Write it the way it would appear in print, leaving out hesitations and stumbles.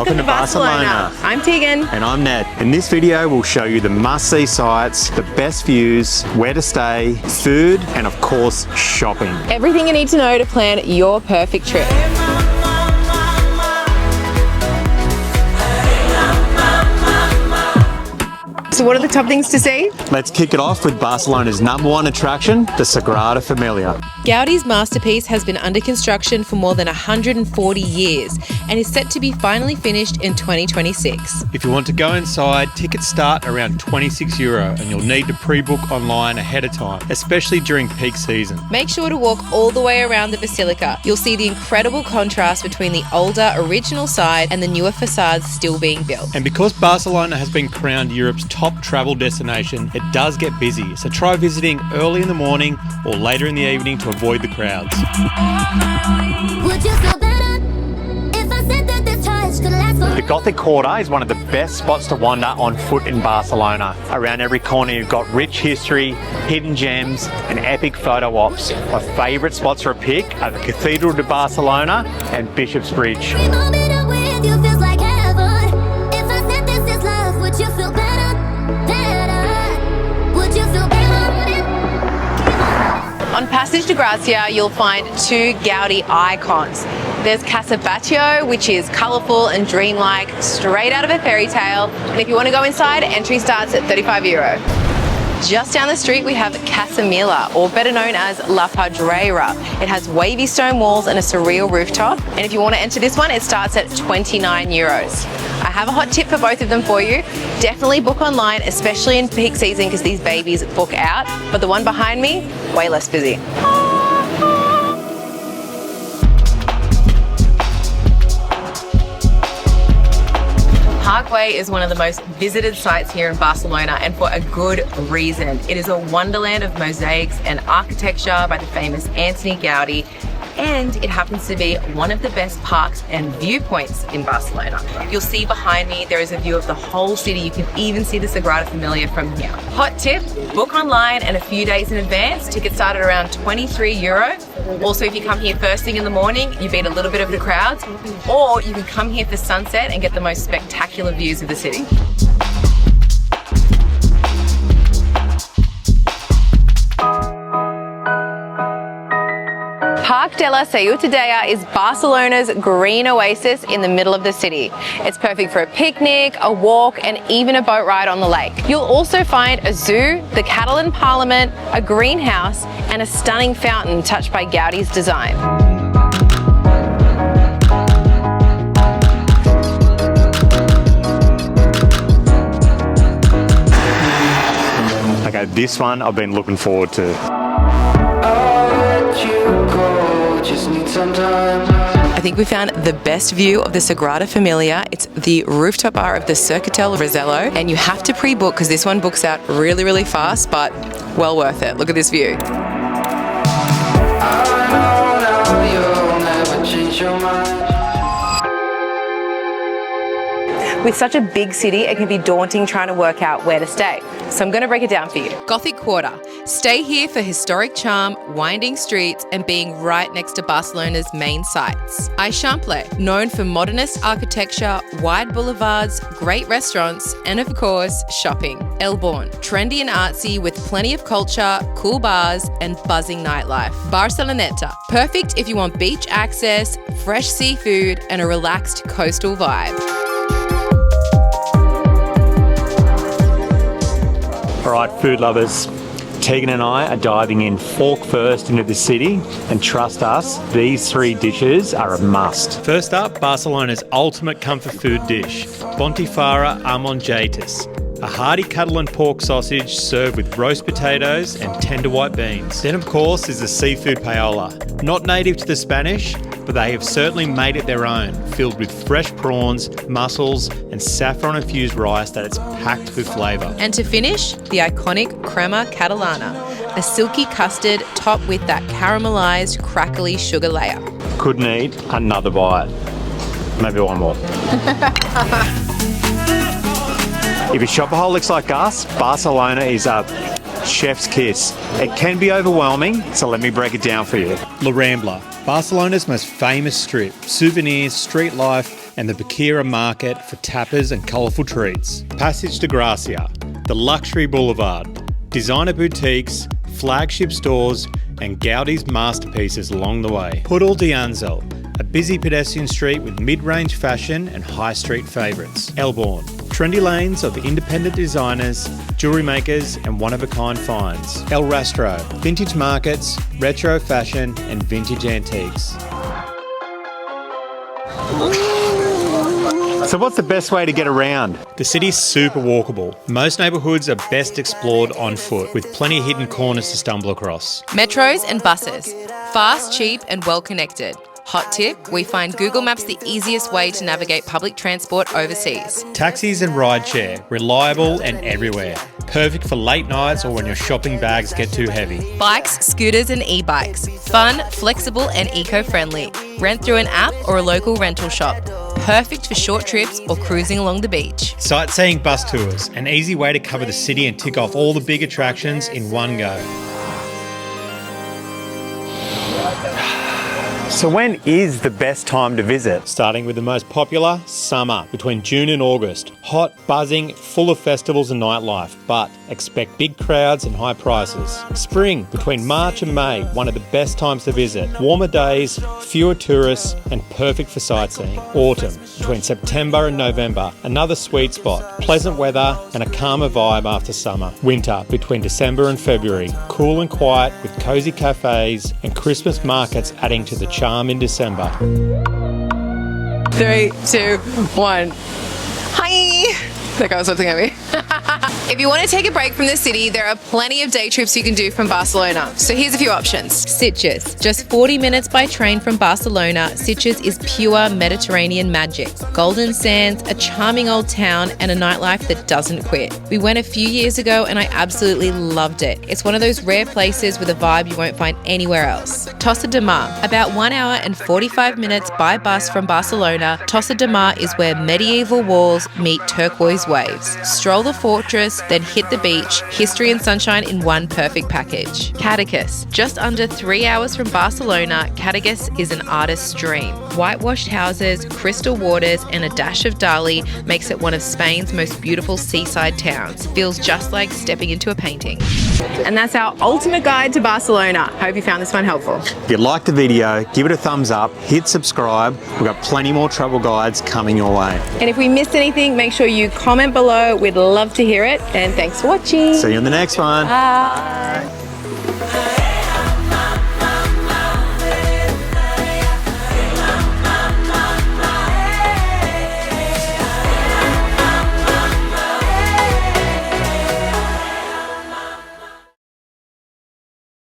Welcome to Barcelona. I'm Tegan. And I'm Ned. In this video, we'll show you the must-see sites, the best views, where to stay, food, and of course, shopping. Everything you need to know to plan your perfect trip. So what are the top things to see? Let's kick it off with Barcelona's #1 attraction, the Sagrada Familia. Gaudi's masterpiece has been under construction for more than 140 years and is set to be finally finished in 2026. If you want to go inside, tickets start around €26 and you'll need to pre-book online ahead of time, especially during peak season. Make sure to walk all the way around the basilica. You'll see the incredible contrast between the older original side and the newer facades still being built. And because Barcelona has been crowned Europe's top travel destination, it does get busy, so try visiting early in the morning or later in the evening to avoid the crowds. The Gothic Quarter is one of the best spots to wander on foot in Barcelona. Around every corner you've got rich history, hidden gems and epic photo ops. My favourite spots for a pick are the Cathedral de Barcelona and Bishop's Bridge. On Passage de Gracia, you'll find two Gaudi icons. There's Casa Batlló, which is colourful and dreamlike, straight out of a fairy tale. And if you want to go inside, entry starts at €35. Just down the street, we have Casa Mila, or better known as La Pedrera. It has wavy stone walls and a surreal rooftop. And if you want to enter this one, it starts at €29. I have a hot tip for both of them for you. Definitely book online, especially in peak season, because these babies book out. But the one behind me, way less busy. Parkway is one of the most visited sites here in Barcelona, and for a good reason. It is a wonderland of mosaics and architecture by the famous Antoni Gaudi, and it happens to be one of the best parks and viewpoints in Barcelona. You'll see behind me there is a view of the whole city. You can even see the Sagrada Familia from here. Hot tip, book online and a few days in advance. Tickets start at around €23. Also, if you come here first thing in the morning, you beat a little bit of the crowds, or you can come here for sunset and get the most spectacular views of the city. Parc de la Ciutadella is Barcelona's green oasis in the middle of the city. It's perfect for a picnic, a walk, and even a boat ride on the lake. You'll also find a zoo, the Catalan Parliament, a greenhouse, and a stunning fountain touched by Gaudi's design. Okay, this one I've been looking forward to. I think we found the best view of the Sagrada Familia. It's the rooftop bar of the Circutel Rosello, and you have to pre-book because this one books out really, really fast, but well worth it. Look at this view. With such a big city, it can be daunting trying to work out where to stay. So I'm going to break it down for you. Gothic Quarter. Stay here for historic charm, winding streets, and being right next to Barcelona's main sites. Eixample, known for modernist architecture, wide boulevards, great restaurants, and of course, shopping. El Born, trendy and artsy with plenty of culture, cool bars, and buzzing nightlife. Barceloneta, perfect if you want beach access, fresh seafood, and a relaxed coastal vibe. All right, food lovers, Tegan and I are diving in fork first into the city, and trust us, these three dishes are a must. First up, Barcelona's ultimate comfort food dish, Botifarra amb mongetes, a hearty Catalan pork sausage served with roast potatoes and tender white beans. Then of course is the seafood paella, not native to the Spanish, but they have certainly made it their own, filled with fresh prawns, mussels and saffron-infused rice that is packed with flavour. And to finish, the iconic crema catalana, a silky custard topped with that caramelised, crackly sugar layer. Couldn't eat another bite. Maybe one more. If you're shopaholics like us, Barcelona is a chef's kiss. It can be overwhelming, so let me break it down for you. La Rambla, Barcelona's most famous strip. Souvenirs, street life and the Bakira Market for tappers and colourful treats. Passage de Gracia, the luxury boulevard, designer boutiques, flagship stores and Gaudi's masterpieces along the way. Pudel de Anzel, a busy pedestrian street with mid-range fashion and high street favourites. Elborn, trendy lanes of independent designers, jewellery makers and one-of-a-kind finds. El Rastro, vintage markets, retro fashion and vintage antiques. So what's the best way to get around? The city's super walkable. Most neighbourhoods are best explored on foot, with plenty of hidden corners to stumble across. Metros and buses. Fast, cheap and well connected. Hot tip, we find Google Maps the easiest way to navigate public transport overseas. Taxis and rideshare, reliable and everywhere. Perfect for late nights or when your shopping bags get too heavy. Bikes, scooters and e-bikes. Fun, flexible and eco-friendly. Rent through an app or a local rental shop. Perfect for short trips or cruising along the beach. Sightseeing bus tours, an easy way to cover the city and tick off all the big attractions in one go. So when is the best time to visit? Starting with the most popular, summer, between June and August. Hot, buzzing, full of festivals and nightlife, but expect big crowds and high prices. Spring, between March and May, one of the best times to visit. Warmer days, fewer tourists, and perfect for sightseeing. Autumn, between September and November, another sweet spot. Pleasant weather and a calmer vibe after summer. Winter, between December and February. Cool and quiet with cosy cafes and Christmas markets adding to the charm in December. 3, 2, 1. Hi! That guy was looking at me. If you want to take a break from the city, there are plenty of day trips you can do from Barcelona. So here's a few options. Sitges. Just 40 minutes by train from Barcelona, Sitges is pure Mediterranean magic. Golden sands, a charming old town, and a nightlife that doesn't quit. We went a few years ago and I absolutely loved it. It's one of those rare places with a vibe you won't find anywhere else. Tossa de Mar. About 1 hour and 45 minutes by bus from Barcelona, Tossa de Mar is where medieval walls meet turquoise waves. Stroll the fortress, then hit the beach, history and sunshine in one perfect package. Cadaqués. Just under 3 hours from Barcelona, Cadaqués is an artist's dream. Whitewashed houses, crystal waters, and a dash of Dali makes it one of Spain's most beautiful seaside towns. Feels just like stepping into a painting. And that's our ultimate guide to Barcelona. Hope you found this one helpful. If you liked the video, give it a thumbs up, hit subscribe. We've got plenty more travel guides coming your way. And if we missed anything, make sure you comment below. We'd love to hear it. And thanks for watching. See you in the next one. Bye.